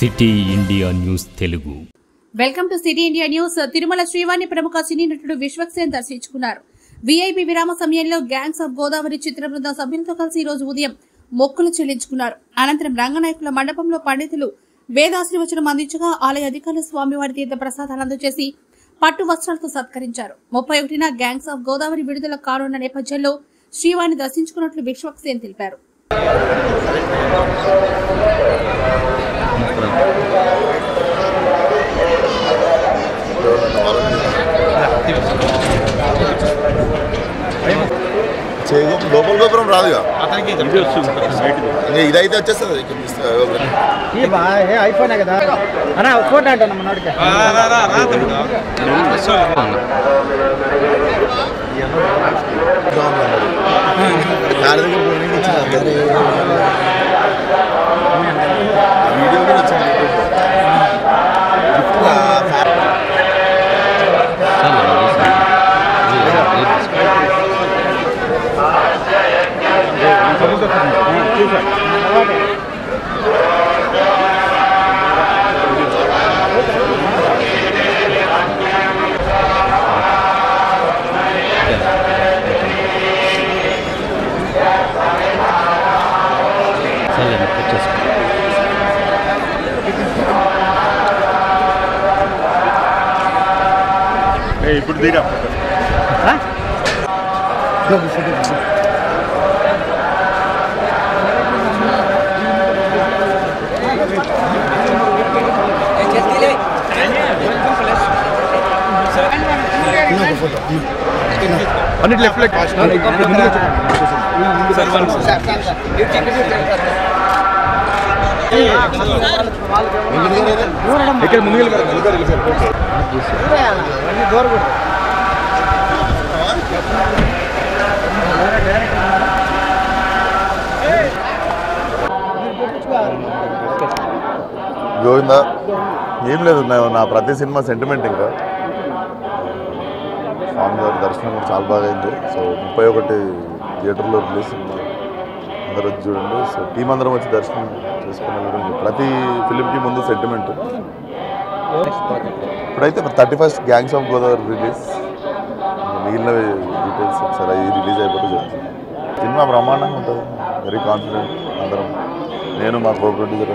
City India news Telugu. Welcome to city India news. Tirumala శ్రీవారిని ప్రముఖ సినీ నటుడు విశ్వక్సేన్ దర్శించుకున్నారు. వీఐపీ విరామ సమయంలో గ్యాంగ్స్ ఆఫ్ గోదావరి చిత్ర బృందం సభ్యులతో కలిసి ఈ రోజు ఉదయం మొక్కులు చెల్లించుకున్నారు. అనంతరం రంగనాయకుల మండపంలో పండితులు వేదాశీర్వచనం అందించగా ఆలయ అధికారులు స్వామివారి తీర్థ ప్రసాదాలు అందజేసి పట్టు వస్త్రాలతో సత్కరించారు. 31న గ్యాంగ్స్ ఆఫ్ గోదావరి విడుదల కానున్న నేపథ్యంలో శ్రీవారిని దర్శించుకున్నట్లు విశ్వక్సేన్ తెలిపారు. లోపల గోపురం రాదుగా ఇదైతే వచ్చేస్తుంది. అయిపోయినా కదా అన్న ఫోటో అంటాను మనోడికి వీడియో కూడా వచ్చింది. ఇప్పుడు తీరా అన్నిటి లెఫ్ట్ లెగ్ ఇక్కడ ముందుకు గోవిందా ఏం లేదు, నా ప్రతి సినిమా సెంటిమెంట్. ఇంకా స్వామి గారి దర్శనం కూడా చాలా బాగా అయింది. సో 31 థియేటర్లో రిలీజ్ సినిమా అందరూ వచ్చి చూడండి. సో టీం అందరం వచ్చి దర్శనం చేసుకుని వెళ్ళడం ప్రతి ఫిలింకి ముందు సెంటిమెంట్. ఇప్పుడైతే 31st gangs of Godavari release, మిగిలిన డీటెయిల్స్ ఒకసారి అవి రిలీజ్ అయిపోతే చెప్తుంది. సినిమా బ్రహ్మాండంగా ఉంటుంది. వెరీ కాన్ఫిడెంట్ అందరం. నేను మా కో ప్రొడ్యూసర్